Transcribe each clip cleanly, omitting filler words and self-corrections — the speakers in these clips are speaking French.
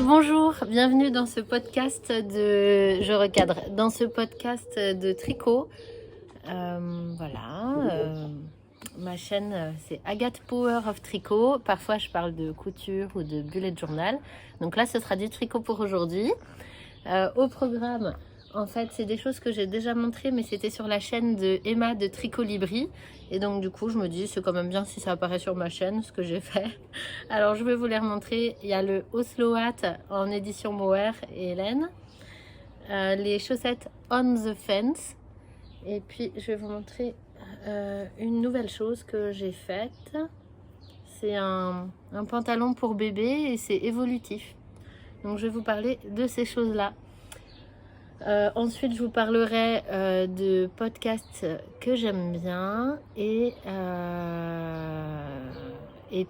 Bonjour, bienvenue dans ce podcast je recadre, dans ce podcast de tricot. Ma chaîne c'est Agathe Power of Tricot. Parfois je parle de couture ou de bullet journal. Donc là ce sera du tricot pour aujourd'hui. Au programme, en fait c'est des choses que j'ai déjà montrées, mais c'était sur la chaîne de Emma de Tricot Libri. Et donc du coup je me dis c'est quand même bien si ça apparaît sur ma chaîne ce que j'ai fait. Alors je vais vous les remontrer. Il y a le Oslo Hat en édition Mohair et Hélène, les chaussettes On the Fence, et puis je vais vous montrer une nouvelle chose que j'ai faite. C'est un pantalon pour bébé et c'est évolutif. Donc je vais vous parler de ces choses là. Ensuite je vous parlerai de podcasts que j'aime bien et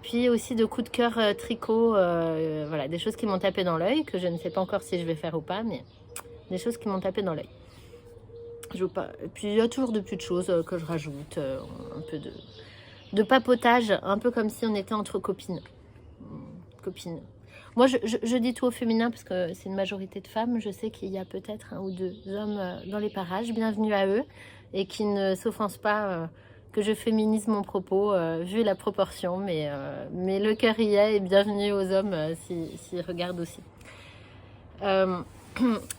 puis aussi de coups de cœur tricot, voilà, des choses qui m'ont tapé dans l'œil, que je ne sais pas encore si je vais faire ou pas, mais des choses qui m'ont tapé dans l'œil. Et puis il y a toujours de petites choses que je rajoute, un peu de papotage, un peu comme si on était entre copines. Moi je dis tout au féminin parce que c'est une majorité de femmes. Je sais qu'il y a peut-être un ou deux hommes dans les parages, bienvenue à eux, et qui ne s'offensent pas que je féminise mon propos vu la proportion, mais le cœur y est, et bienvenue aux hommes s'ils regardent aussi.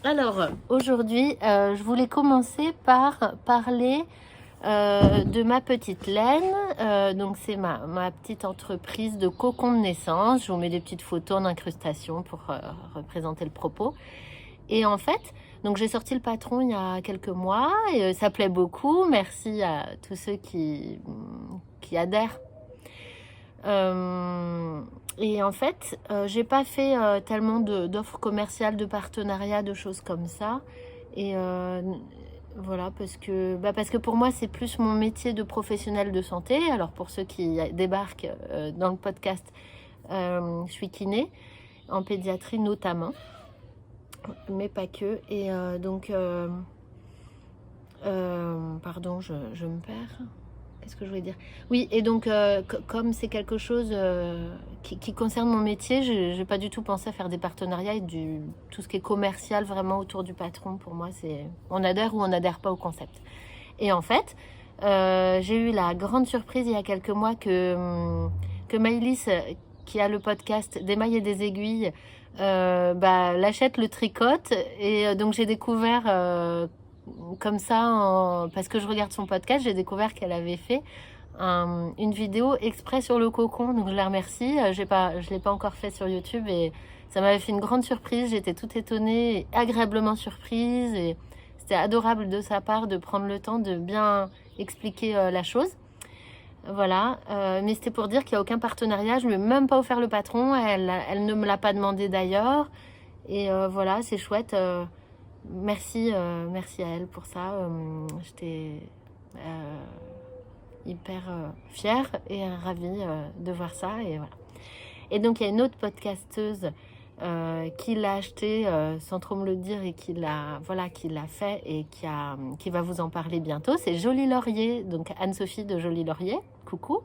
Alors aujourd'hui je voulais commencer par parler de ma petite laine. Donc c'est ma petite entreprise de cocon de naissance. Je vous mets des petites photos en incrustation pour représenter le propos. Et en fait, donc j'ai sorti le patron il y a quelques mois et ça plaît beaucoup. Merci à tous ceux qui adhèrent. Et en fait, j'ai pas fait tellement d'offres commerciales, de partenariats, de choses comme ça. Et voilà, parce que pour moi, c'est plus mon métier de professionnel de santé. Alors pour ceux qui débarquent dans le podcast, je suis kiné, en pédiatrie notamment, mais pas que. Et pardon, je me perds. Qu'est-ce que je voulais dire? Oui, et donc comme c'est quelque chose qui concerne mon métier, je n'ai pas du tout pensé à faire des partenariats et tout ce qui est commercial vraiment autour du patron. Pour moi, c'est on adhère ou on n'adhère pas au concept. Et en fait, j'ai eu la grande surprise il y a quelques mois que Maëlys, qui a le podcast Des mailles et des aiguilles, l'achète, le tricote. Et donc j'ai découvert comme ça, parce que je regarde son podcast, j'ai découvert qu'elle avait fait une vidéo exprès sur le cocon. Donc je la remercie. Je l'ai pas encore fait sur YouTube et ça m'avait fait une grande surprise. J'étais toute étonnée et agréablement surprise, et c'était adorable de sa part de prendre le temps de bien expliquer la chose. Voilà, mais c'était pour dire qu'il n'y a aucun partenariat. Je ne lui ai même pas offert le patron. Elle ne me l'a pas demandé d'ailleurs. Et voilà, c'est chouette. Merci à elle pour ça. J'étais hyper fière et ravie de voir ça. Et voilà. Et donc il y a une autre podcasteuse qui l'a acheté sans trop me le dire et qui l'a fait et qui va vous en parler bientôt. C'est Jolie Laurier, donc Anne-Sophie de Jolie Laurier. Coucou.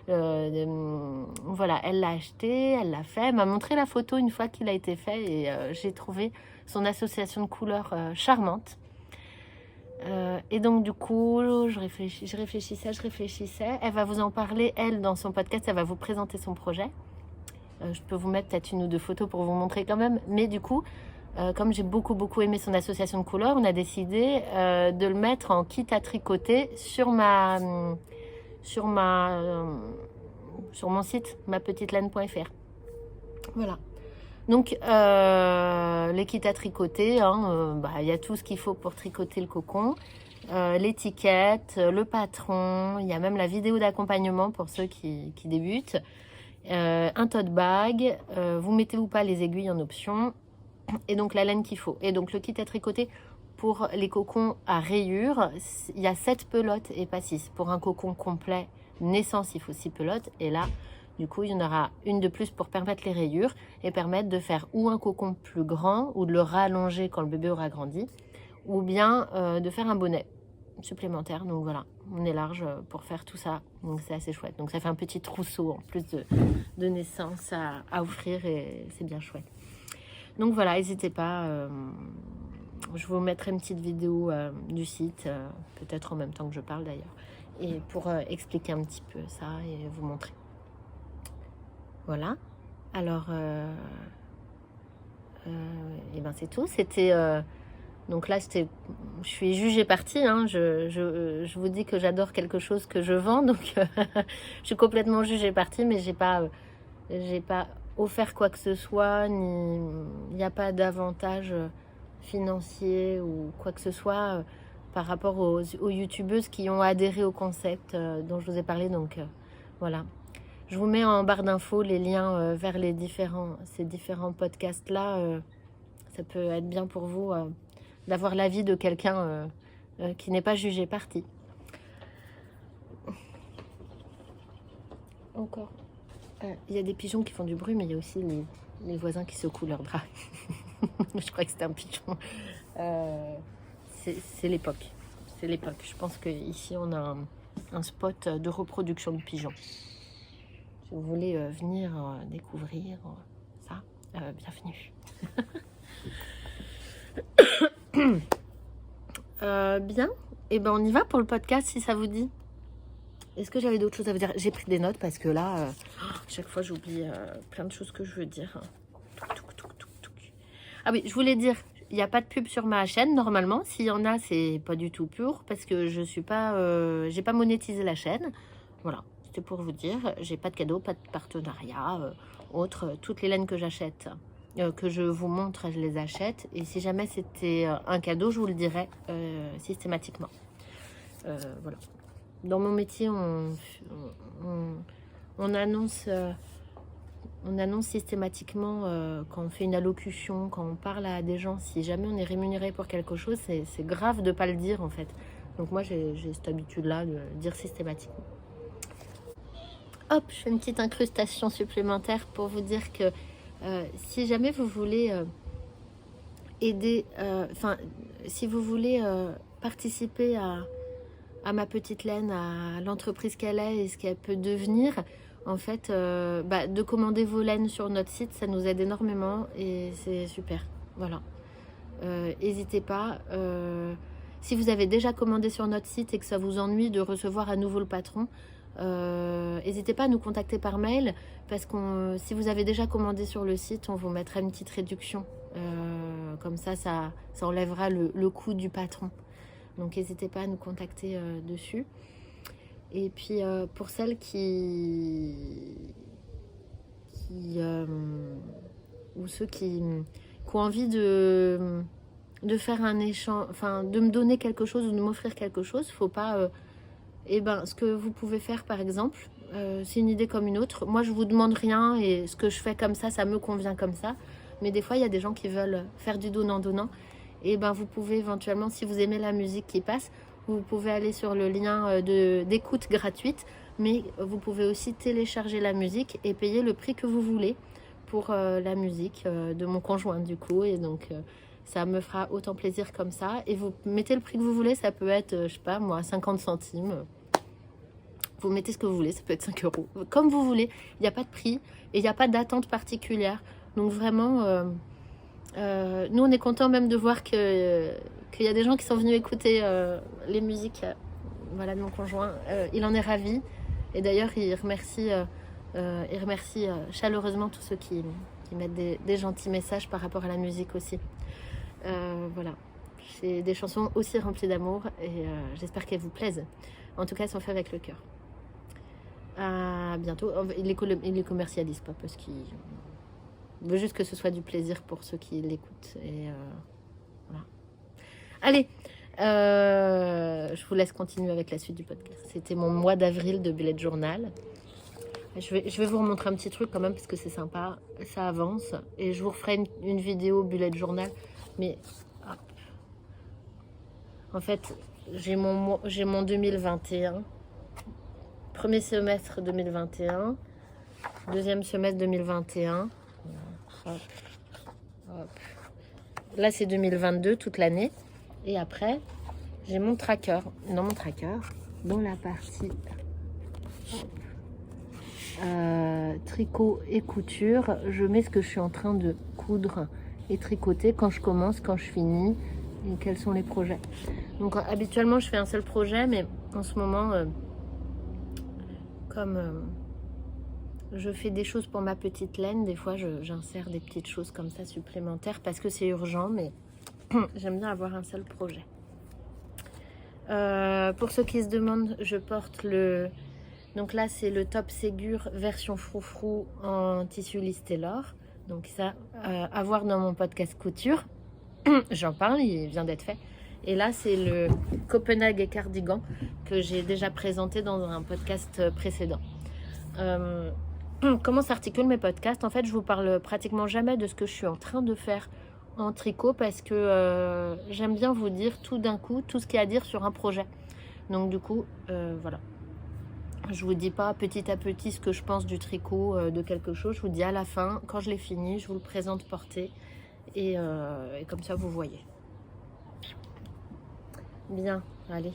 Voilà, elle l'a acheté, elle l'a fait, elle m'a montré la photo une fois qu'il a été fait et j'ai trouvé son association de couleurs charmante. Et donc du coup, je réfléchissais. Elle va vous en parler, elle, dans son podcast. Elle va vous présenter son projet. Je peux vous mettre peut-être une ou deux photos pour vous montrer quand même. Mais du coup, comme j'ai beaucoup aimé son association de couleurs, on a décidé de le mettre en kit à tricoter sur mon site mapetitelaine.fr. Voilà. Donc les kits à tricoter, il y a tout ce qu'il faut pour tricoter le cocon, l'étiquette, le patron, il y a même la vidéo d'accompagnement pour ceux qui débutent, un tote bag, vous mettez ou pas les aiguilles en option, et donc la laine qu'il faut. Et donc le kit à tricoter pour les cocons à rayures, il y a 7 pelotes et pas 6. Pour un cocon complet naissance, il faut 6 pelotes, et là du coup il y en aura une de plus pour permettre les rayures et permettre de faire ou un cocon plus grand ou de le rallonger quand le bébé aura grandi, ou bien de faire un bonnet supplémentaire. Donc voilà, on est large pour faire tout ça, donc c'est assez chouette. Donc ça fait un petit trousseau en plus de naissance à offrir et c'est bien chouette. Donc voilà, n'hésitez pas. Je vous mettrai une petite vidéo du site, peut-être en même temps que je parle d'ailleurs, et pour expliquer un petit peu ça et vous montrer. Voilà. Alors, et ben c'est tout. C'était donc là, je suis jugée partie. Hein. Je vous dis que j'adore quelque chose que je vends, donc je suis complètement jugée partie, mais j'ai pas offert quoi que ce soit, ni il n'y a pas d'avantage financier ou quoi que ce soit par rapport aux youtubeuses qui ont adhéré au concept dont je vous ai parlé. Donc voilà. Je vous mets en barre d'infos les liens vers ces différents podcasts-là. Ça peut être bien pour vous d'avoir l'avis de quelqu'un qui n'est pas jugé parti. Encore. Il y a des pigeons qui font du bruit, mais il y a aussi les voisins qui secouent leurs draps. Je crois que c'était un pigeon. C'est l'époque. C'est l'époque. Je pense qu'ici, on a un spot de reproduction de pigeons. Si vous voulez venir découvrir ça, bienvenue. Bien. Et ben on y va pour le podcast si ça vous dit. Est-ce que j'avais d'autres choses à vous dire? J'ai pris des notes parce que là, chaque fois j'oublie plein de choses que je veux dire. Ah oui, je voulais dire, il n'y a pas de pub sur ma chaîne normalement. S'il y en a, c'est pas du tout pour parce que je suis pas, j'ai pas monétisé la chaîne. Voilà, c'était pour vous dire. J'ai pas de cadeau, pas de partenariat, toutes les laines que j'achète. Que je vous montre, je les achète. Et si jamais c'était un cadeau, je vous le dirais systématiquement. Voilà. Dans mon métier, on annonce systématiquement quand on fait une allocution, quand on parle à des gens. Si jamais on est rémunéré pour quelque chose, c'est grave de ne pas le dire en fait. Donc moi, j'ai cette habitude-là de le dire systématiquement. Hop, je fais une petite incrustation supplémentaire pour vous dire que si jamais vous voulez aider, si vous voulez participer à ma petite laine, à l'entreprise qu'elle est et ce qu'elle peut devenir, en fait, de commander vos laines sur notre site, ça nous aide énormément et c'est super. Voilà. N'hésitez pas. Si vous avez déjà commandé sur notre site et que ça vous ennuie de recevoir à nouveau le patron, n'hésitez pas à nous contacter par mail parce que si vous avez déjà commandé sur le site, on vous mettra une petite réduction. Comme ça enlèvera le coût du patron. Donc n'hésitez pas à nous contacter dessus. Et puis pour celles ou ceux qui ont envie de faire un échange, enfin de me donner quelque chose ou de m'offrir quelque chose, faut pas... ce que vous pouvez faire par exemple, c'est une idée comme une autre. Moi je vous demande rien et ce que je fais comme ça me convient comme ça. Mais des fois il y a des gens qui veulent faire du donnant-donnant. Et vous pouvez éventuellement, si vous aimez la musique qui passe, vous pouvez aller sur le lien d'écoute gratuite. Mais vous pouvez aussi télécharger la musique et payer le prix que vous voulez pour la musique de mon conjoint du coup. Et donc... ça me fera autant plaisir comme ça. Et vous mettez le prix que vous voulez. Ça peut être, je sais pas moi, 50 centimes. Vous mettez ce que vous voulez. Ça peut être 5 euros. Comme vous voulez. Il n'y a pas de prix. Et il n'y a pas d'attente particulière. Donc vraiment, nous, on est contents même de voir qu'il y a des gens qui sont venus écouter les musiques de mon conjoint. Il en est ravi. Et d'ailleurs, il remercie chaleureusement tous ceux qui mettent des gentils messages par rapport à la musique aussi. Voilà, c'est des chansons aussi remplies d'amour et j'espère qu'elles vous plaisent. En tout cas, elles sont faites avec le cœur. À bientôt. Il les commercialise pas parce qu'il veut juste que ce soit du plaisir pour ceux qui l'écoutent. Et voilà. Allez, je vous laisse continuer avec la suite du podcast. C'était mon mois d'avril de bullet journal. Je vais vous remontrer un petit truc quand même parce que c'est sympa, ça avance et je vous referai une vidéo bullet journal. Mais hop. En fait, j'ai mon 2021, premier semestre 2021, deuxième semestre 2021. Hop, hop. Là, c'est 2022 toute l'année. Et après, j'ai mon tracker. Dans mon tracker, dans la partie tricot et couture, je mets ce que je suis en train de coudre et tricoter quand je commence, quand je finis et quels sont les projets. Donc habituellement je fais un seul projet, mais en ce moment comme je fais des choses pour ma petite laine, des fois j'insère des petites choses comme ça supplémentaires parce que c'est urgent, mais j'aime bien avoir un seul projet. Pour ceux qui se demandent, je porte le... Donc là, c'est le top Ségur version froufrou en tissu Listelor. Donc ça, à voir dans mon podcast couture. J'en parle, il vient d'être fait. Et là, c'est le Copenhague et cardigan que j'ai déjà présenté dans un podcast précédent. Comment s'articulent mes podcasts? En fait, je vous parle pratiquement jamais de ce que je suis en train de faire en tricot parce que j'aime bien vous dire tout d'un coup tout ce qu'il y a à dire sur un projet. Donc du coup, voilà. Je vous dis pas petit à petit ce que je pense du tricot de quelque chose. Je vous dis à la fin, quand je l'ai fini, je vous le présente porté et comme ça vous voyez. Bien, allez.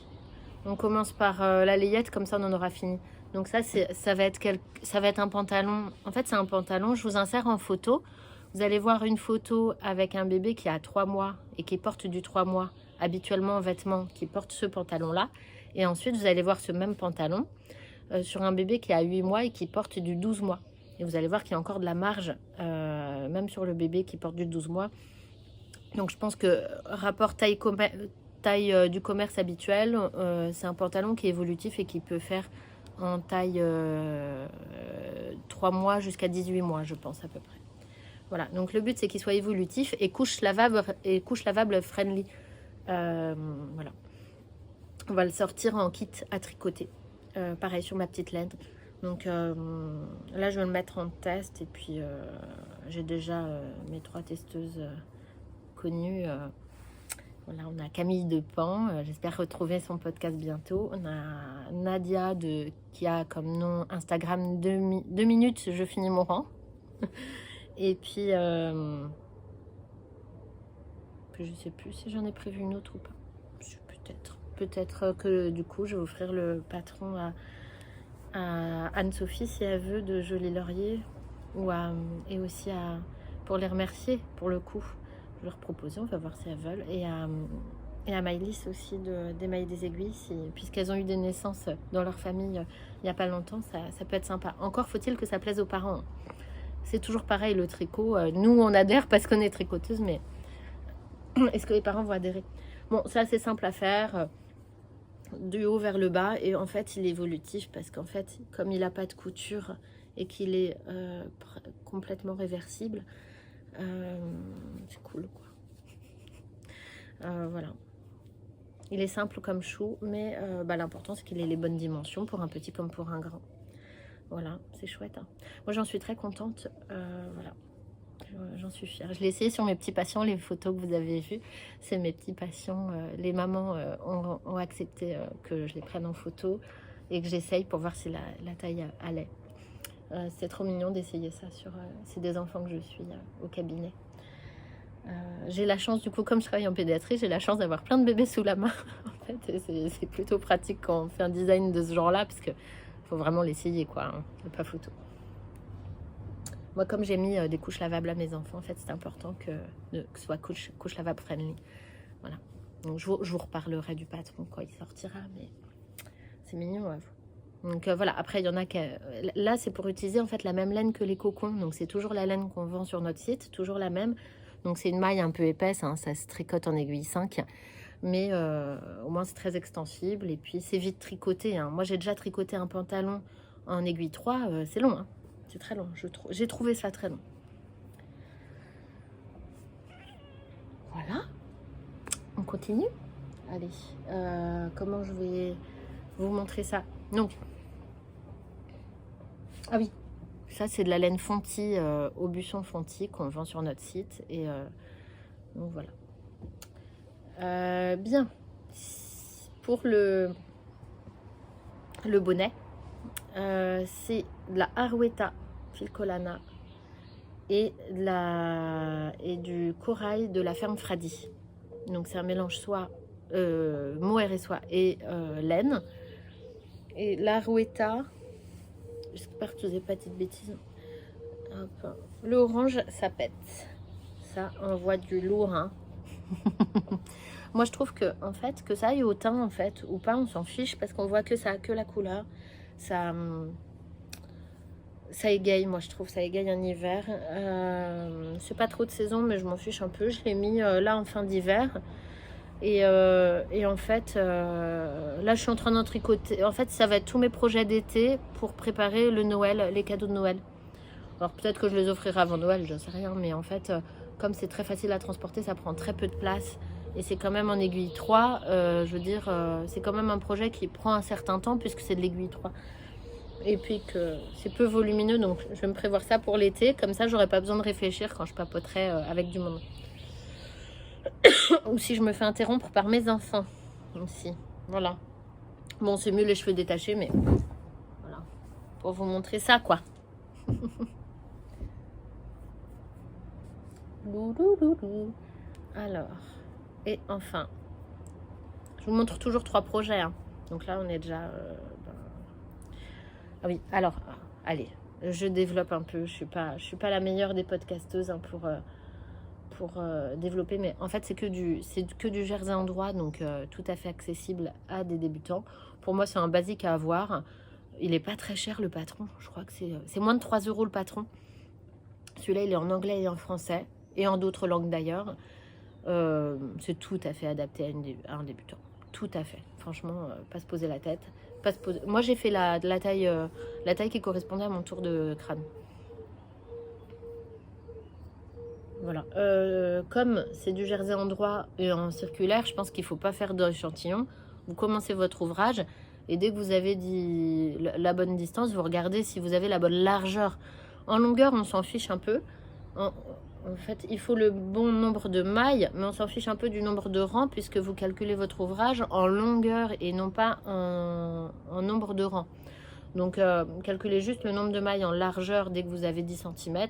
On commence par la layette, comme ça on en aura fini. Donc ça va être un pantalon. En fait, c'est un pantalon. Je vous insère en photo. Vous allez voir une photo avec un bébé qui a 3 mois et qui porte du 3 mois habituellement en vêtements, qui porte ce pantalon-là. Et ensuite, vous allez voir ce même pantalon sur un bébé qui a 8 mois et qui porte du 12 mois. Et vous allez voir qu'il y a encore de la marge, même sur le bébé qui porte du 12 mois. Donc je pense que rapport taille du commerce habituel, c'est un pantalon qui est évolutif et qui peut faire en taille 3 mois jusqu'à 18 mois, je pense à peu près. Voilà, donc le but c'est qu'il soit évolutif et couche lavable friendly. Voilà. On va le sortir en kit à tricoter. Pareil sur ma petite laine. Donc là je vais le mettre en test et puis j'ai déjà mes 3 testeuses connues. Voilà, on a Camille Depan, j'espère retrouver son podcast bientôt. On a Nadia qui a comme nom Instagram 2 minutes, je finis mon rang. Et puis, je sais plus si j'en ai prévu une autre ou pas. Peut-être que du coup, je vais offrir le patron à Anne-Sophie si elle veut de Jolie Laurier et aussi pour les remercier pour le coup. Je leur proposer, on va voir si elles veulent. Et à Maëlys aussi d'Émail des Aiguilles, puisqu'elles ont eu des naissances dans leur famille il n'y a pas longtemps, ça peut être sympa. Encore faut-il que ça plaise aux parents. Hein. C'est toujours pareil le tricot. Nous, on adhère parce qu'on est tricoteuse, mais est-ce que les parents vont adhérer? Bon, ça c'est simple à faire, du haut vers le bas. Et en fait, il est évolutif parce qu'en fait, comme il n'a pas de couture et qu'il est complètement réversible, c'est cool quoi. Voilà. Il est simple comme chou, mais l'important c'est qu'il ait les bonnes dimensions pour un petit comme pour un grand. Voilà, c'est chouette. Hein. Moi j'en suis très contente. Voilà. J'en suis fière. Je l'ai essayé sur mes petits patients, les photos que vous avez vues. C'est mes petits patients. Les mamans ont accepté que je les prenne en photo et que j'essaye pour voir si la taille allait. C'est trop mignon d'essayer ça sur... c'est des enfants que je suis au cabinet. J'ai la chance, du coup, comme je travaille en pédiatrie, j'ai la chance d'avoir plein de bébés sous la main. En fait, c'est plutôt pratique quand on fait un design de ce genre-là, parce que faut vraiment l'essayer, quoi. Hein, pas photo. Moi, comme j'ai mis des couches lavables à mes enfants, en fait, c'est important que ce soit couche lavable friendly. Voilà. Donc, je vous reparlerai du patron quand il sortira, mais c'est mignon. Donc voilà, après il y en a qui... Là c'est pour utiliser en fait la même laine que les cocons, donc c'est toujours la laine qu'on vend sur notre site, toujours la même. Donc c'est une maille un peu épaisse, hein, ça se tricote en aiguille 5, mais au moins c'est très extensible et puis c'est vite tricoté. Hein. Moi j'ai déjà tricoté un pantalon en aiguille 3, c'est long, hein. C'est très long, j'ai trouvé ça très long. Voilà, on continue. Allez, comment je vais vous montrer ça? Donc, ah oui, ça c'est de la laine Fonty, Aubusson Fonty qu'on vend sur notre site. Et donc voilà. Bien. Pour le bonnet, c'est de la Arouetta Filcolana et du corail de la ferme Fradi. Donc c'est un mélange soit mohair et soie et laine. Et l'Arouetta, j'espère que je ne vous ai pas dit de bêtises. Hop. Le orange, ça pète. ça envoie du lourd, hein. Moi, je trouve que, en fait, que ça aille au teint, en fait, ou pas, on s'en fiche, parce qu'on voit que ça a que la couleur. Ça égaye, moi, je trouve, ça égaye un hiver. C'est pas trop de saison, mais je m'en fiche un peu. Je l'ai mis là en fin d'hiver. Et en fait, là, je suis en train d'en tricoter. En fait, ça va être tous mes projets d'été pour préparer le Noël, les cadeaux de Noël. Alors, peut-être que je les offrirai avant Noël, je sais rien. Mais en fait, comme c'est très facile à transporter, ça prend très peu de place. Et c'est quand même en aiguille 3. Je veux dire, c'est quand même un projet qui prend un certain temps puisque c'est de l'aiguille 3. Et puis que c'est peu volumineux, donc je vais me prévoir ça pour l'été. Comme ça, j'aurai pas besoin de réfléchir quand je papoterai avec du monde. Ou si je me fais interrompre par mes enfants aussi. Voilà. Bon, c'est mieux les cheveux détachés, mais voilà. Pour vous montrer ça, quoi. Alors, et enfin, je vous montre toujours 3 projets. Hein. Donc là, on est déjà... Ah oui, alors, allez, je développe un peu. Je suis pas la meilleure des podcasteuses hein, pour développer, mais en fait c'est que du jersey en droit, donc tout à fait accessible à des débutants. Pour moi c'est un basique à avoir. Il est pas très cher le patron, je crois que c'est moins de 3 € le patron. Celui-là il est en anglais et en français et en d'autres langues d'ailleurs. C'est tout à fait adapté à un débutant, tout à fait, franchement pas se poser la tête, moi j'ai fait la taille qui correspondait à mon tour de crâne. Voilà. Comme c'est du jersey en droit et en circulaire, je pense qu'il ne faut pas faire d'échantillon. Vous commencez votre ouvrage et dès que vous avez dit la bonne distance, vous regardez si vous avez la bonne largeur. En longueur, on s'en fiche un peu. En fait, il faut le bon nombre de mailles, mais on s'en fiche un peu du nombre de rangs puisque vous calculez votre ouvrage en longueur et non pas en nombre de rangs. Donc, calculez juste le nombre de mailles en largeur dès que vous avez 10 cm.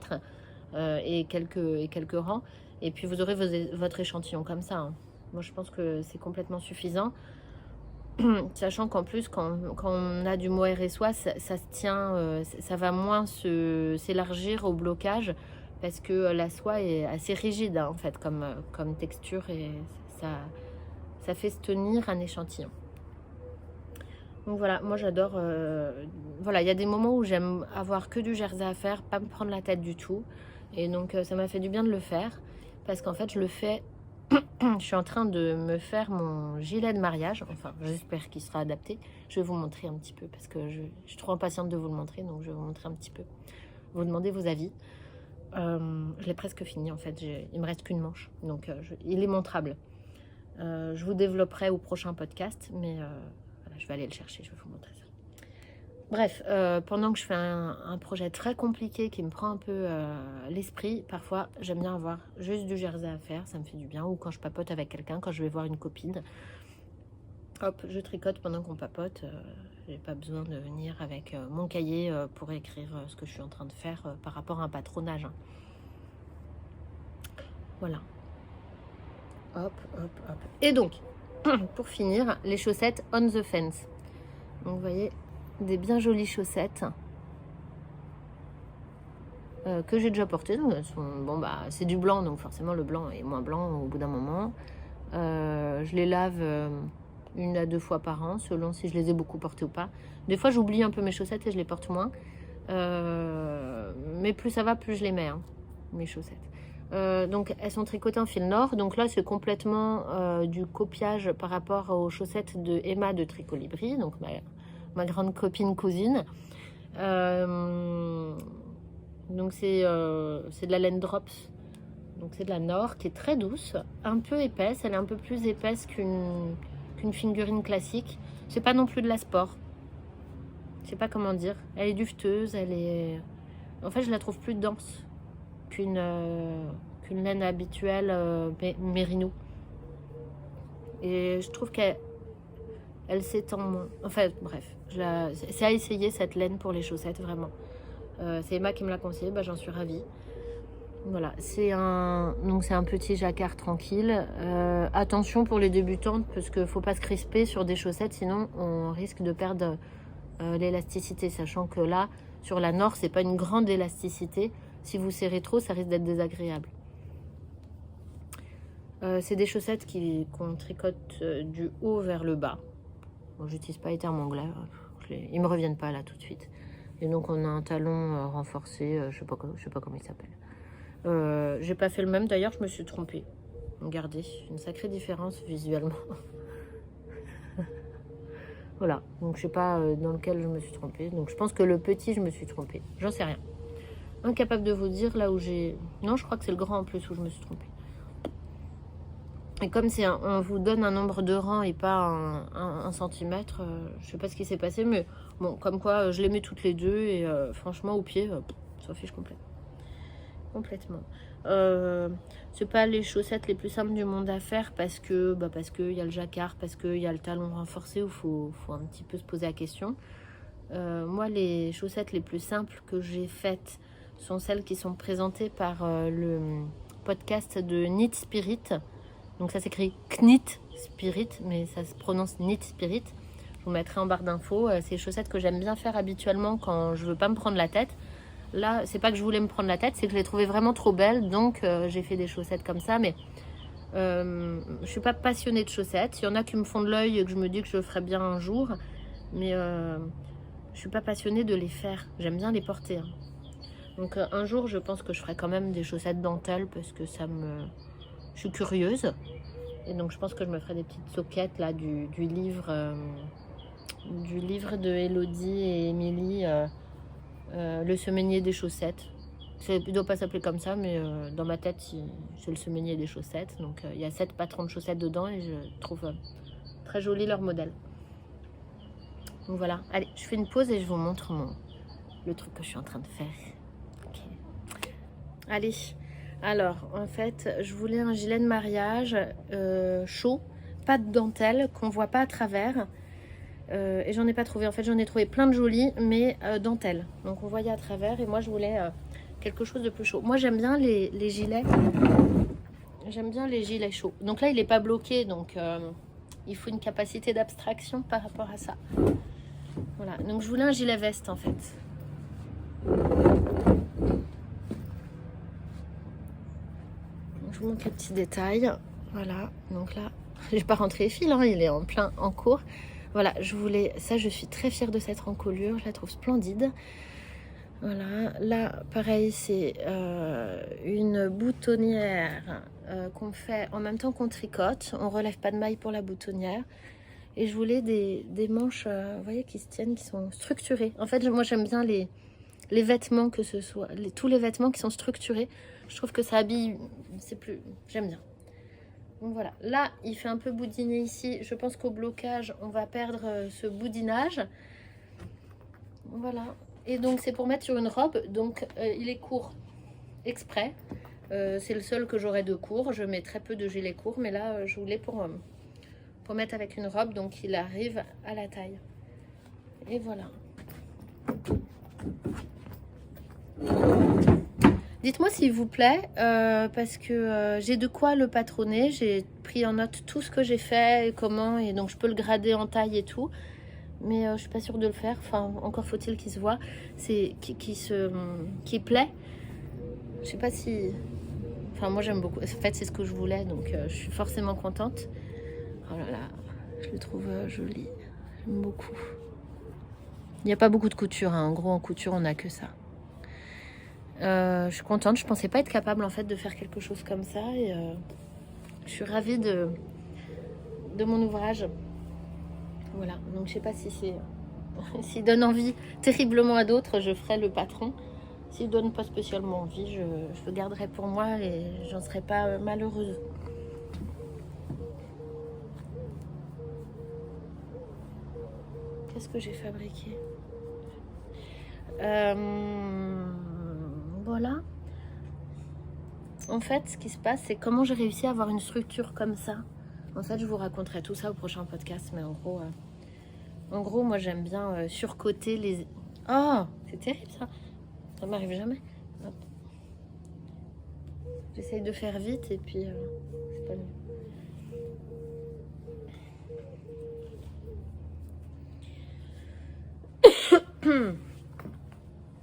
Et quelques rangs, et puis vous aurez votre échantillon comme ça. Hein. Moi, je pense que c'est complètement suffisant, sachant qu'en plus, quand on a du mohair et soie, ça se tient, ça va moins s'élargir au blocage, parce que la soie est assez rigide, hein, en fait, comme texture, et ça fait se tenir un échantillon. Donc voilà, moi j'adore. Voilà, il y a des moments où j'aime avoir que du jersey à faire, pas me prendre la tête du tout. Et donc ça m'a fait du bien de le faire. Parce qu'en fait, je le fais. Je suis en train de me faire mon gilet de mariage. Enfin, j'espère qu'il sera adapté. Je vais vous montrer un petit peu. Parce que je suis trop impatiente de vous le montrer. Donc je vais vous montrer un petit peu. Vous demandez vos avis. Je l'ai presque fini en fait. Il me reste qu'une manche. Donc il est montrable. Je vous développerai au prochain podcast. Mais. Je vais aller le chercher, je vais vous montrer ça. Bref, pendant que je fais un projet très compliqué qui me prend un peu l'esprit, parfois j'aime bien avoir juste du jersey à faire, ça me fait du bien. Ou quand je papote avec quelqu'un, quand je vais voir une copine, hop, je tricote pendant qu'on papote. J'ai pas besoin de venir avec mon cahier pour écrire ce que je suis en train de faire par rapport à un patronage. Hein. Voilà. Hop, hop, hop. Et donc, pour finir, les chaussettes on the fence. Donc vous voyez, des bien jolies chaussettes que j'ai déjà portées. Donc elles sont, bon bah c'est du blanc, donc forcément le blanc est moins blanc au bout d'un moment. Je les lave 1 à 2 fois par an, selon si je les ai beaucoup portées ou pas. Des fois j'oublie un peu mes chaussettes et je les porte moins. Mais plus ça va, plus je les mets, hein, mes chaussettes. Donc elles sont tricotées en fil nord, donc là c'est complètement du copiage par rapport aux chaussettes de Emma de Tricolibri, donc ma grande copine cousine. Donc c'est de la laine drops, donc c'est de la nord qui est très douce, un peu épaisse, elle est un peu plus épaisse qu'une figurine classique. C'est pas non plus de la sport, je sais pas comment dire, elle est dufteuse, en fait je la trouve plus dense qu'une laine habituelle mérino. Et je trouve qu'elle s'étend moins. Enfin, bref, c'est à essayer cette laine pour les chaussettes, vraiment. C'est Emma qui me l'a conseillé, bah, j'en suis ravie. Voilà, donc c'est un petit jacquard tranquille. Attention pour les débutantes, parce qu'il ne faut pas se crisper sur des chaussettes, sinon on risque de perdre l'élasticité, sachant que là, sur la nord, c'est pas une grande élasticité. Si vous serrez trop, ça risque d'être désagréable. C'est des chaussettes qu'on tricote du haut vers le bas. Bon, j'utilise pas les termes anglais, ils me reviennent pas là tout de suite. Et donc on a un talon renforcé, je sais pas comment il s'appelle. J'ai pas fait le même d'ailleurs, je me suis trompée. Regardez, une sacrée différence visuellement. Voilà, donc je sais pas dans lequel je me suis trompée. Donc je pense que le petit, je me suis trompée. J'en sais rien. Incapable de vous dire là où j'ai... Non, je crois que c'est le grand en plus où je me suis trompée. Et comme on vous donne un nombre de rangs et pas un centimètre, je sais pas ce qui s'est passé, mais bon, comme quoi je les mets toutes les deux et franchement au pied, ça fiche complètement. C'est pas les chaussettes les plus simples du monde à faire parce que y a le jacquard, parce qu'il y a le talon renforcé où faut un petit peu se poser la question. Moi, les chaussettes les plus simples que j'ai faites sont celles qui sont présentées par le podcast de Knit Spirit. Donc ça s'écrit Knit Spirit, mais ça se prononce Knit Spirit. Je vous mettrai en barre d'infos. C'est les chaussettes que j'aime bien faire habituellement quand je veux pas me prendre la tête. Là, c'est pas que je voulais me prendre la tête, c'est que je les trouvais vraiment trop belles. Donc j'ai fait des chaussettes comme ça. Mais je suis pas passionnée de chaussettes. Il y en a qui me font de l'œil et que je me dis que je le ferai bien un jour. Mais je suis pas passionnée de les faire. J'aime bien les porter. Hein. Donc un jour, je pense que je ferai quand même des chaussettes dentelles parce que je suis curieuse. Et donc je pense que je me ferai des petites soquettes là du livre de Elodie et Émilie, le semainier des chaussettes. Ça ne doit pas s'appeler comme ça, mais dans ma tête c'est le semainier des chaussettes. Donc il y a 7 patrons de chaussettes dedans et je trouve très joli leur modèle. Donc voilà, allez, je fais une pause et je vous montre le truc que je suis en train de faire. Okay. Allez. Alors, en fait, je voulais un gilet de mariage chaud, pas de dentelle, qu'on voit pas à travers. Et j'en ai pas trouvé. En fait, j'en ai trouvé plein de jolis, mais dentelle. Donc, on voyait à travers. Et moi, je voulais quelque chose de plus chaud. Moi, j'aime bien les gilets. J'aime bien les gilets chauds. Donc là, il n'est pas bloqué. Donc, il faut une capacité d'abstraction par rapport à ça. Voilà. Donc, je voulais un gilet veste, en fait. Je vous montre les petits détails. Voilà, donc là, j'ai pas rentré les fils, hein, il est en cours. Voilà, je suis très fière de cette encolure, je la trouve splendide. Voilà, là, pareil, c'est une boutonnière qu'on fait en même temps qu'on tricote. On relève pas de maille pour la boutonnière. Et je voulais des manches, vous voyez, qui se tiennent, qui sont structurées. En fait, moi, j'aime bien les vêtements, que ce soit tous les vêtements qui sont structurés. Je trouve que ça habille, j'aime bien. Donc voilà, là il fait un peu boudiner ici. Je pense qu'au blocage on va perdre ce boudinage. Voilà, et donc c'est pour mettre sur une robe. Donc il est court exprès. C'est le seul que j'aurai de court. Je mets très peu de gilets courts, mais là je voulais pour mettre avec une robe. Donc il arrive à la taille. Et voilà. Dites-moi s'il vous plaît, parce que j'ai de quoi le patronner. J'ai pris en note tout ce que j'ai fait et comment, et donc je peux le grader en taille et tout. Mais je suis pas sûre de le faire. Enfin, encore faut-il qu'il se voit. C'est qui plaît. Je sais pas si... Enfin, moi j'aime beaucoup. En fait, c'est ce que je voulais, donc je suis forcément contente. Oh là là, je le trouve joli. J'aime beaucoup. Il n'y a pas beaucoup de couture. Hein. En gros, en couture, on n'a que ça. Je suis contente, je pensais pas être capable en fait de faire quelque chose comme ça et je suis ravie de mon ouvrage. Voilà, donc je sais pas si c'est s'il donne envie terriblement à d'autres, je ferai le patron. S'il donne pas spécialement envie, je le garderai pour moi et j'en serai pas malheureuse. Qu'est-ce que j'ai fabriqué? Voilà. En fait, ce qui se passe, c'est comment j'ai réussi à avoir une structure comme ça. En fait, je vous raconterai tout ça au prochain podcast, mais en gros, moi, j'aime bien surcoter les... Oh, c'est terrible, ça. Ça m'arrive jamais. Hop. J'essaye de faire vite, et puis... c'est pas mieux.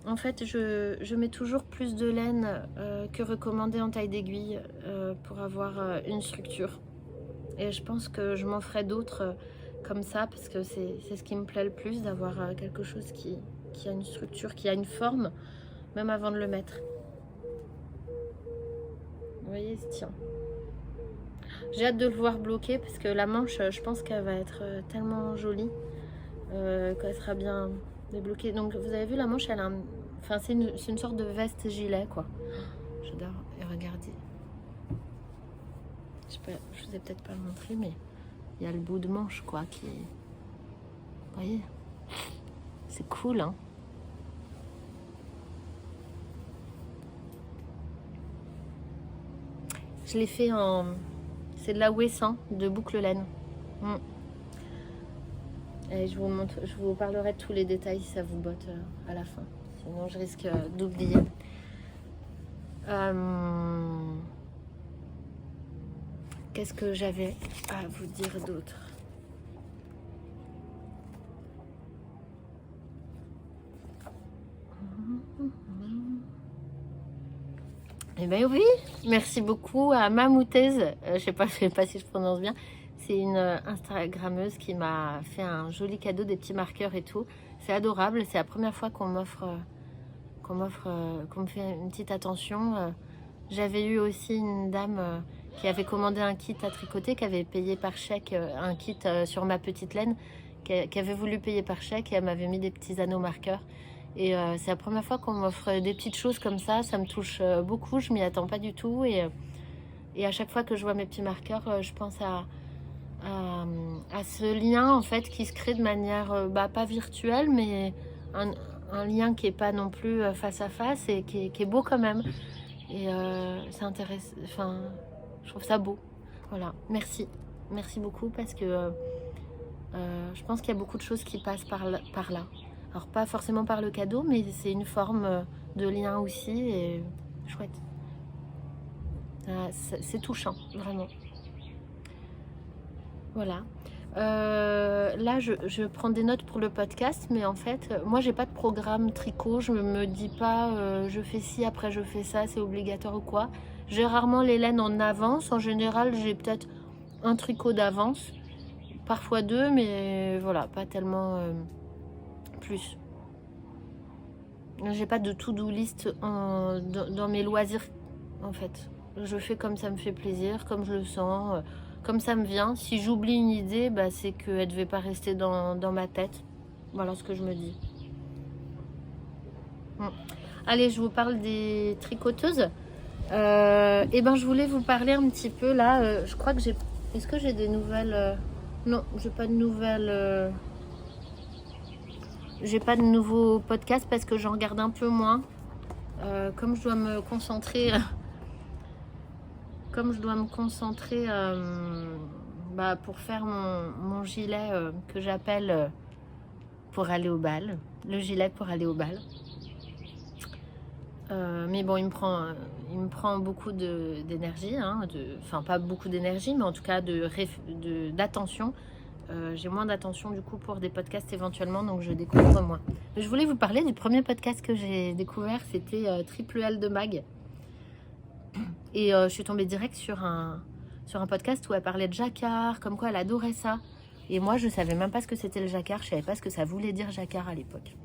En fait, je mets toujours plus de laine que recommandé en taille d'aiguille pour avoir une structure. Et je pense que je m'en ferai d'autres comme ça parce que c'est ce qui me plaît le plus, d'avoir quelque chose qui a une structure, qui a une forme, même avant de le mettre. Vous voyez, il se tient. J'ai hâte de le voir bloquer parce que la manche, je pense qu'elle va être tellement jolie qu'elle sera bien débloquée. Donc vous avez vu, la manche, elle a enfin, c'est une sorte de veste gilet, quoi. J'adore. Et regardez. Je vous ai peut-être pas montré, mais il y a le bout de manche, quoi, qui est... Vous voyez, c'est cool, hein. Je l'ai fait en... C'est de la Wesson, de boucle laine. Et je vous parlerai de tous les détails si ça vous botte à la fin. Sinon, je risque d'oublier. Qu'est-ce que j'avais à vous dire d'autre? Eh bien oui, merci beaucoup à Mamoutaise, je sais pas si je prononce bien. C'est une Instagrammeuse qui m'a fait un joli cadeau, des petits marqueurs et tout. C'est adorable, c'est la première fois qu'on me fait une petite attention. J'avais eu aussi une dame qui avait commandé un kit à tricoter, qui avait payé par chèque un kit sur ma petite laine, qui avait voulu payer par chèque et elle m'avait mis des petits anneaux marqueurs. Et c'est la première fois qu'on m'offre des petites choses comme ça me touche beaucoup, je m'y attends pas du tout. Et à chaque fois que je vois mes petits marqueurs, je pense à ce lien en fait qui se crée de manière pas virtuelle, mais un lien qui est pas non plus face à face et qui est beau quand même. Et ça intéresse, enfin, je trouve ça beau. Voilà, merci beaucoup parce que je pense qu'il y a beaucoup de choses qui passent par là. Alors pas forcément par le cadeau, mais c'est une forme de lien aussi et chouette. C'est touchant, vraiment. Voilà. Là, je prends des notes pour le podcast, mais en fait, moi, j'ai pas de programme tricot. Je me dis pas, je fais ci, après je fais ça, c'est obligatoire ou quoi. J'ai rarement les laines en avance. En général, j'ai peut-être un tricot d'avance, parfois deux, mais voilà, pas tellement plus. J'ai pas de to-do list dans mes loisirs, en fait. Je fais comme ça me fait plaisir, comme je le sens. Comme ça me vient. Si j'oublie une idée, c'est qu'elle ne devait pas rester dans ma tête. Voilà ce que je me dis. Allez, je vous parle des tricoteuses. Et je voulais vous parler un petit peu là. Je crois que j'ai... Est-ce que j'ai des nouvelles Non, j'ai pas de nouvelles... J'ai pas de nouveaux podcasts parce que j'en regarde un peu moins. Comme je dois me concentrer... pour faire mon gilet que j'appelle pour aller au bal, le gilet pour aller au bal. Mais bon, il me prend beaucoup d'énergie, enfin pas beaucoup d'énergie, mais en tout cas d'attention. J'ai moins d'attention du coup pour des podcasts éventuellement, donc je découvre moins. Mais je voulais vous parler du premier podcast que j'ai découvert, c'était Triple L de Mag. Et je suis tombée direct sur un podcast où elle parlait de jacquard, comme quoi elle adorait ça. Et moi, je savais même pas ce que c'était le jacquard, je savais pas ce que ça voulait dire jacquard à l'époque.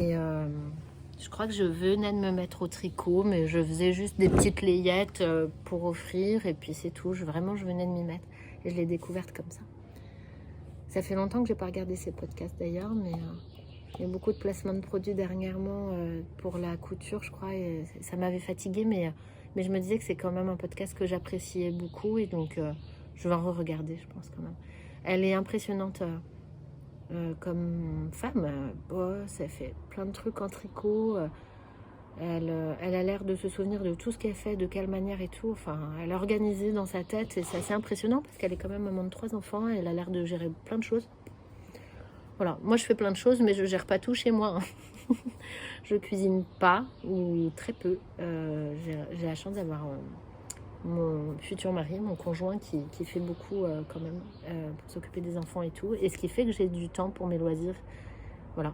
Et je crois que je venais de me mettre au tricot, mais je faisais juste des petites layettes pour offrir, et puis c'est tout. Vraiment, je venais de m'y mettre. Et je l'ai découverte comme ça. Ça fait longtemps que j'ai pas regardé ces podcasts d'ailleurs, mais il y a beaucoup de placements de produits dernièrement pour la couture, je crois, et ça m'avait fatiguée, mais je me disais que c'est quand même un podcast que j'appréciais beaucoup, et donc je vais en re-regarder, je pense quand même. Elle est impressionnante comme femme, boss, elle fait plein de trucs en tricot, elle a l'air de se souvenir de tout ce qu'elle fait, de quelle manière et tout, enfin, elle est organisée dans sa tête, et c'est assez impressionnant parce qu'elle est quand même maman de 3 enfants, et elle a l'air de gérer plein de choses. Voilà, moi je fais plein de choses, mais je gère pas tout chez moi. Je cuisine pas, ou très peu. J'ai la chance d'avoir mon futur mari, mon conjoint, qui fait beaucoup quand même pour s'occuper des enfants et tout. Et ce qui fait que j'ai du temps pour mes loisirs. Voilà.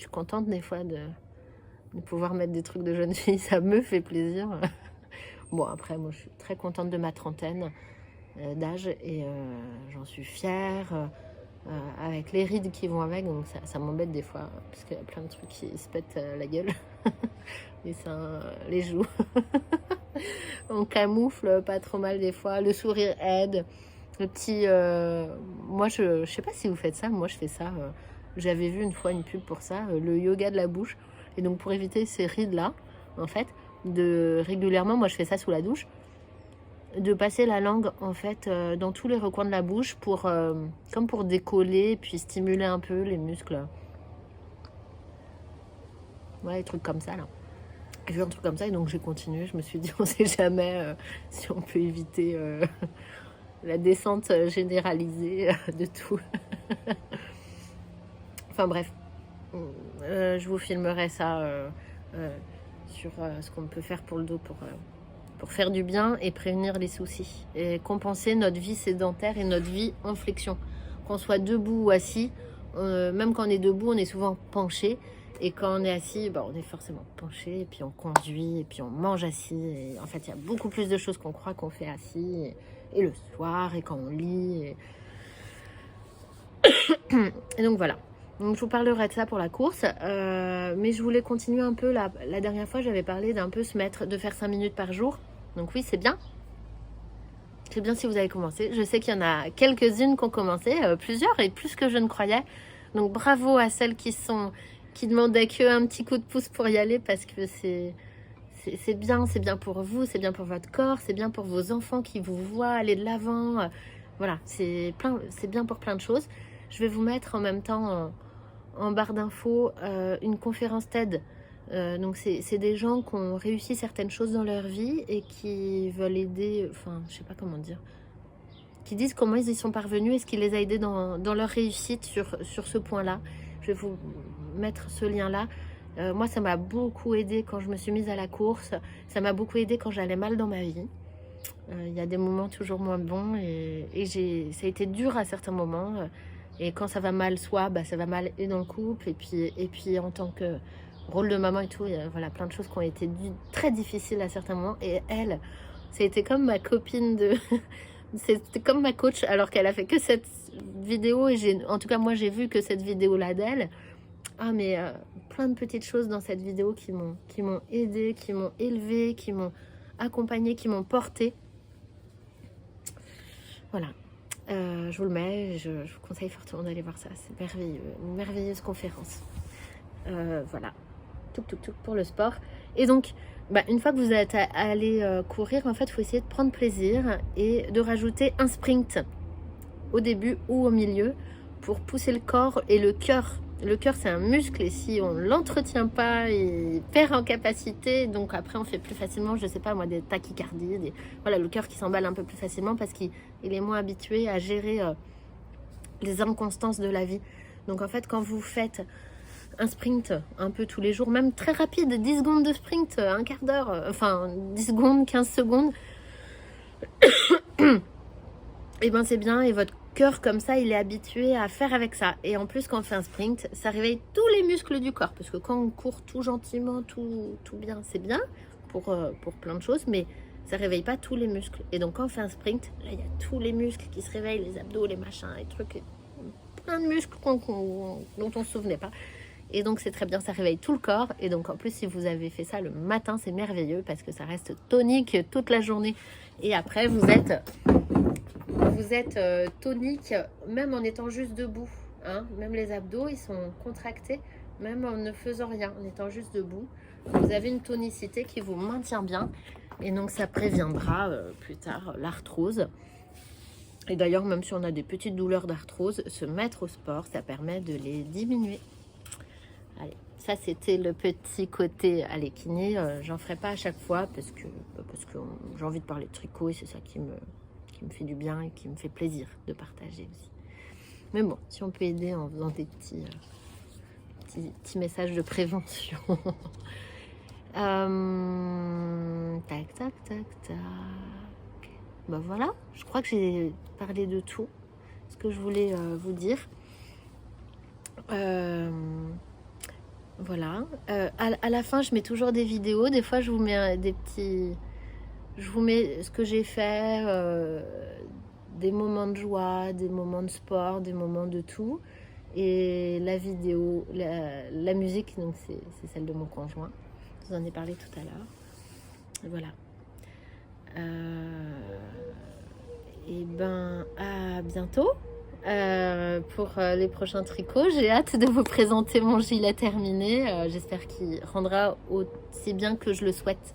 suis contente des fois de pouvoir mettre des trucs de jeune fille, ça me fait plaisir. Bon, après, moi, je suis très contente de ma trentaine d'âge et j'en suis fière, avec les rides qui vont avec, donc ça m'embête des fois, parce qu'il y a plein de trucs qui se pètent la gueule, les seins, les joues. On camoufle pas trop mal des fois, le sourire aide, le petit... moi, je sais pas si vous faites ça, moi je fais ça. J'avais vu une fois une pub pour ça, le yoga de la bouche, et donc pour éviter ces rides-là, en fait, régulièrement, moi je fais ça sous la douche, de passer la langue en fait dans tous les recoins de la bouche pour comme pour décoller puis stimuler un peu les muscles. Ouais, des trucs comme ça là. J'ai vu un truc comme ça et donc j'ai continué. Je me suis dit on sait jamais si on peut éviter la descente généralisée de tout. Enfin bref, je vous filmerai ça sur ce qu'on peut faire pour le dos pour faire du bien et prévenir les soucis et compenser notre vie sédentaire et notre vie en flexion. Qu'on soit debout ou assis, même quand on est debout, on est souvent penché. Et quand on est assis, on est forcément penché. Et puis on conduit, et puis on mange assis. Et en fait, il y a beaucoup plus de choses qu'on croit qu'on fait assis. Et le soir, et quand on lit. Et donc voilà. Donc je vous parlerai de ça pour la course. Mais je voulais continuer un peu. La dernière fois, j'avais parlé d'un peu de faire 5 minutes par jour. Donc oui, c'est bien. C'est bien si vous avez commencé. Je sais qu'il y en a quelques-unes qui ont commencé, plusieurs et plus que je ne croyais. Donc bravo à celles qui demandaient qu'un petit coup de pouce pour y aller parce que c'est bien pour vous, c'est bien pour votre corps, c'est bien pour vos enfants qui vous voient aller de l'avant. Voilà, c'est bien pour plein de choses. Je vais vous mettre en même temps en barre d'infos une conférence TED. Donc c'est des gens qui ont réussi certaines choses dans leur vie et qui veulent aider, enfin je sais pas comment dire, qui disent comment ils y sont parvenus et ce qui les a aidés dans leur réussite sur ce point-là. Je vais vous mettre ce lien-là. Moi ça m'a beaucoup aidé quand je me suis mise à la course, ça m'a beaucoup aidé quand j'allais mal dans ma vie. Il y a des moments toujours moins bons et ça a été dur à certains moments. Et quand ça va mal, soit ça va mal et dans le couple et puis en tant que rôle de maman et tout, il y a plein de choses qui ont été très difficiles à certains moments. Et elle, c'était comme ma copine c'était comme ma coach, alors qu'elle a fait que cette vidéo. Et en tout cas, moi, j'ai vu que cette vidéo-là d'elle. Ah, mais plein de petites choses dans cette vidéo qui m'ont aidée, qui m'ont élevée, qui m'ont accompagnée, qui m'ont portée. Voilà. Je vous le mets, je vous conseille fortement d'aller voir ça. C'est merveilleux, une merveilleuse conférence. Voilà. Tout pour le sport. Et donc, une fois que vous êtes allé courir, en fait, il faut essayer de prendre plaisir et de rajouter un sprint au début ou au milieu pour pousser le corps et le cœur. Le cœur, c'est un muscle et si on ne l'entretient pas, il perd en capacité. Donc après, on fait plus facilement, je sais pas moi, des tachycardies. Voilà, le cœur qui s'emballe un peu plus facilement parce qu'il est moins habitué à gérer les inconstances de la vie. Donc en fait, quand vous faites un sprint un peu tous les jours, même très rapide, 10 secondes de sprint, un quart d'heure, enfin 10 secondes, 15 secondes, et c'est bien, et votre cœur comme ça, il est habitué à faire avec ça. Et en plus, quand on fait un sprint, ça réveille tous les muscles du corps, parce que quand on court tout gentiment, tout bien, c'est bien pour plein de choses, mais ça réveille pas tous les muscles. Et donc quand on fait un sprint, là, il y a tous les muscles qui se réveillent, les abdos, les machins, les trucs, plein de muscles dont on se souvenait pas. Et donc c'est très bien, ça réveille tout le corps. Et donc en plus, si vous avez fait ça le matin, c'est merveilleux parce que ça reste tonique toute la journée. Et après, vous êtes tonique même en étant juste debout. Hein. Même les abdos, ils sont contractés, même en ne faisant rien, en étant juste debout. Vous avez une tonicité qui vous maintient bien. Et donc ça préviendra plus tard l'arthrose. Et d'ailleurs, même si on a des petites douleurs d'arthrose, se mettre au sport, ça permet de les diminuer. Allez, ça c'était le petit côté kiné. J'en ferai pas à chaque fois parce que j'ai envie de parler de tricot et c'est ça qui me fait du bien et qui me fait plaisir de partager aussi. Mais bon, si on peut aider en faisant des petits messages de prévention. Tac. Voilà, je crois que j'ai parlé de tout ce que je voulais vous dire. Voilà. À la fin, je mets toujours des vidéos. Des fois, je vous mets des petits... Je vous mets ce que j'ai fait, des moments de joie, des moments de sport, des moments de tout. Et la vidéo, la musique, donc c'est celle de mon conjoint. Je vous en ai parlé tout à l'heure. Et voilà. Et ben, à bientôt pour les prochains tricots. J'ai hâte de vous présenter mon gilet terminé. J'espère qu'il rendra aussi bien que je le souhaite.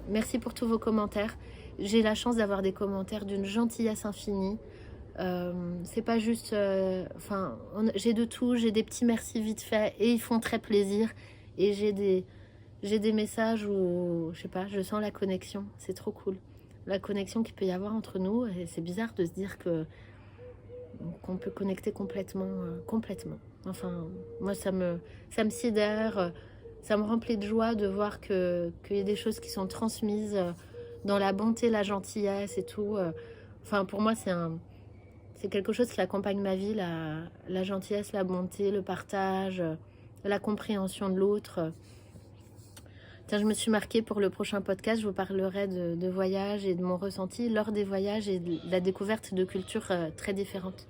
Merci pour tous vos commentaires. J'ai la chance d'avoir des commentaires d'une gentillesse infinie. C'est pas juste... j'ai de tout. J'ai des petits merci vite fait et ils font très plaisir. Et j'ai des messages où, je sais pas, je sens la connexion. C'est trop cool. La connexion qu'il peut y avoir entre nous. Et c'est bizarre de se dire qu'on peut connecter complètement. Enfin, moi, ça me sidère. Ça me remplit de joie de voir qu'il y a des choses qui sont transmises dans la bonté, la gentillesse et tout. Enfin, pour moi, c'est quelque chose qui accompagne ma vie, la gentillesse, la bonté, le partage, la compréhension de l'autre. Tiens, je me suis marquée pour le prochain podcast, je vous parlerai de voyages et de mon ressenti lors des voyages et de la découverte de cultures très différentes.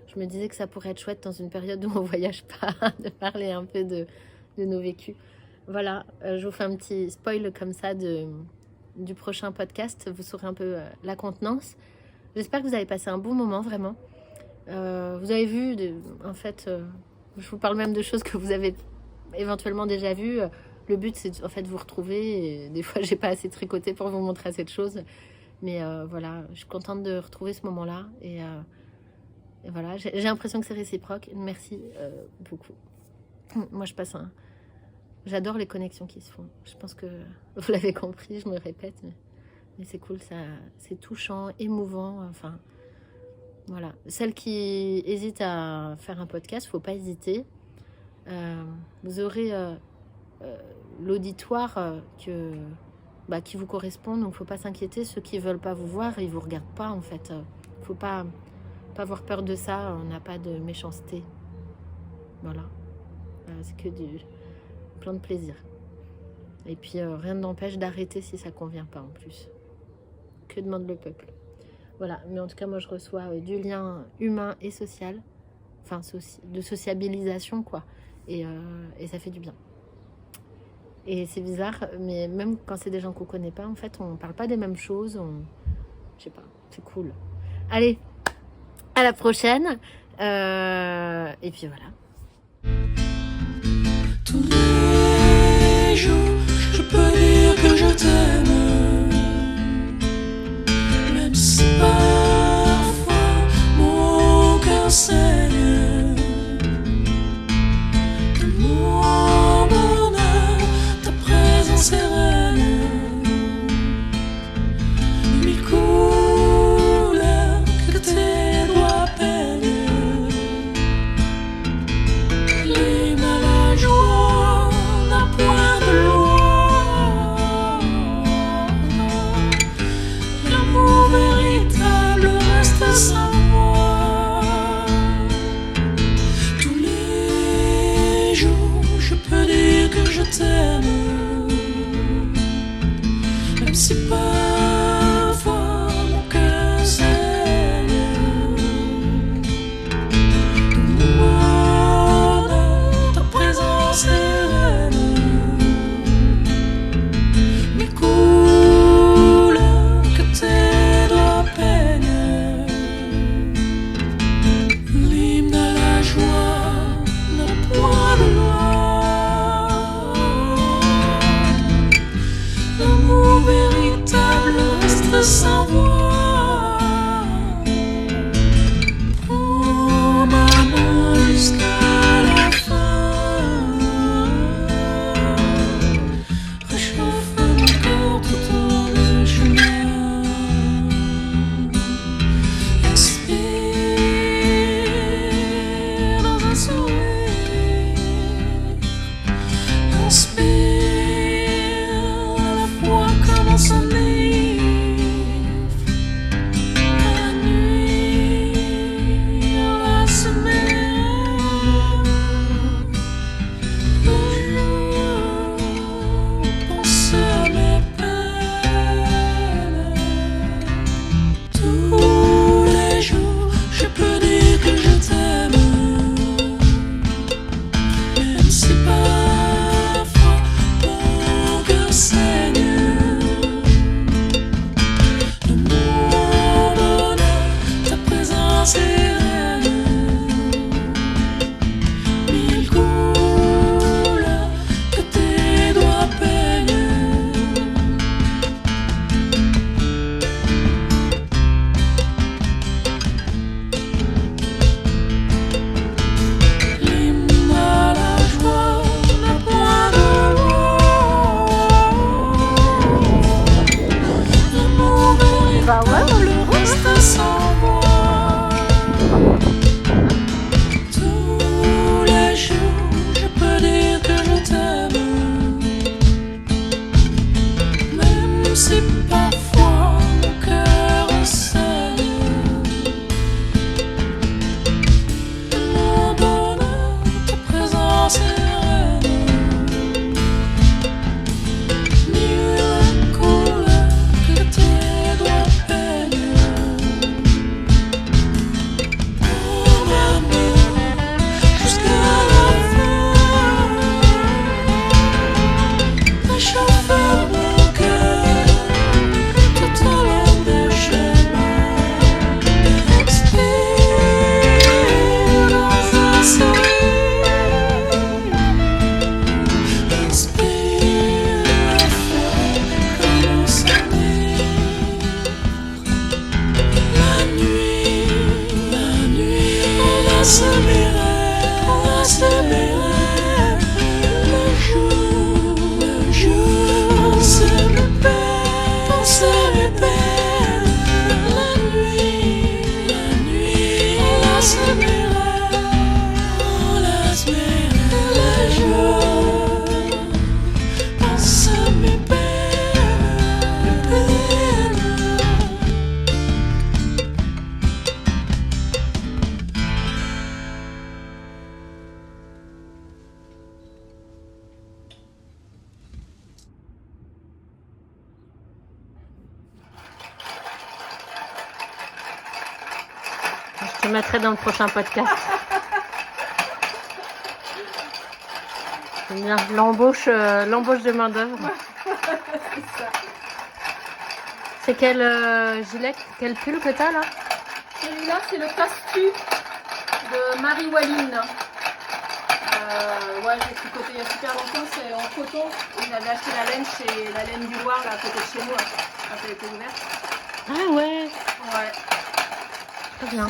Je me disais que ça pourrait être chouette dans une période où on ne voyage pas, de parler un peu de nos vécus. Voilà, je vous fais un petit spoil comme ça du prochain podcast. Vous saurez un peu la contenance. J'espère que vous avez passé un bon moment, vraiment. Vous avez vu, en fait, je vous parle même de choses que vous avez éventuellement déjà vues. Le but, c'est en fait de vous retrouver. Et des fois, j'ai pas assez tricoté pour vous montrer cette chose. Mais voilà, je suis contente de retrouver ce moment-là. Et voilà, j'ai l'impression que c'est réciproque. Merci beaucoup. Moi, j'adore les connexions qui se font. Je pense que vous l'avez compris, je me répète, mais c'est cool, c'est touchant, émouvant. Enfin, voilà. Celles qui hésitent à faire un podcast, faut pas hésiter. Vous aurez l'auditoire qui vous correspond, donc faut pas s'inquiéter. Ceux qui veulent pas vous voir, ils vous regardent pas en fait. Faut pas avoir peur de ça. On n'a pas de méchanceté. Voilà. C'est que plein de plaisir. Et puis rien ne n'empêche d'arrêter si ça convient pas en plus. Que demande le peuple? Voilà, mais en tout cas moi je reçois du lien humain et social, enfin de sociabilisation quoi, et ça fait du bien. Et c'est bizarre, mais même quand c'est des gens qu'on connaît pas, en fait on parle pas des mêmes choses, je sais pas, c'est cool. Allez, à la prochaine, et puis voilà. Tous les jours, je peux dire que je t'aime, même si parfois mon cœur saigne. De mon bonheur, ta présence est reine. Mille couleurs que tes doigts peignent. L'hymne à la joie n'a point de loi. L'amour véritable reste sans moi. Tous les jours, je peux dire que je t'aime, même si parfois mon cœur saigne. Ta présence est reine. Mes couleurs que tes doigts peignent. L'hymne à la joie n'a point de loi. L'amour véritable reste sans voix. Prends ma main jusqu'à la fin. Réchauffe mon corps tout au long du chemin. Expire dans un sourire. Inspire à la fois comme un livre. la sirène, ni la couleur que tes doigts peignent. Pour m'amener jusqu'à la fin, réchauffer mon cœur tout au long des chemins. Expire dans un sourire, inspire la flamme comme un souvenir. La nuit, on laisse mes rêves, on laisse mes rêves. Le jour, pensez mes peines, pensez mes peines. La nuit, on laisse mes rêves, on laisse mes rêves. Le jour, pensez mes peines, peines. Je te mettrai dans le prochain podcast. C'est bien, l'embauche de main d'œuvre. C'est quel gilet, quel pull que t'as là? Celui-là, c'est le casse-tu de Marie Walline. Ouais, j'ai tricoté il y a super longtemps, c'est en coton. Il avait acheté la laine chez la laine du Loir, là, à côté de chez moi, quand elle était ouverte. Ah ouais, Ouais, très bien.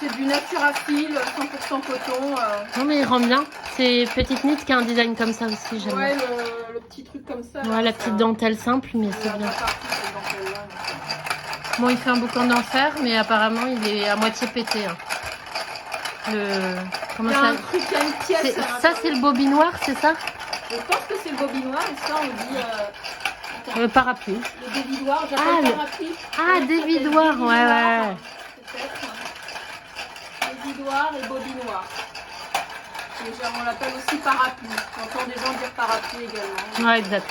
c'est du nature à fil, 100% coton. Non mais il rend bien. C'est Petite Knit qui a un design comme ça aussi, j'aime Ouais, bien. le petit truc comme ça. Ouais, la petite dentelle simple, mais c'est bien. Bon, il fait un boucan d'enfer, mais apparemment il est à moitié pété. Hein. Comment Il y a ça un truc, il y a une pièce. Ça c'est le bobinoir, c'est ça? Je pense que c'est le bobinoir, et ça on dit. Attends, Le parapluie. le dévidoir, Ah, j'appelle parapluie. Ah, dévidoir, ouais, ouais. Peut-être. Dévidoir et bobinoir. On l'appelle aussi parapluie. J'entends des gens dire parapluie également. Ouais, exact.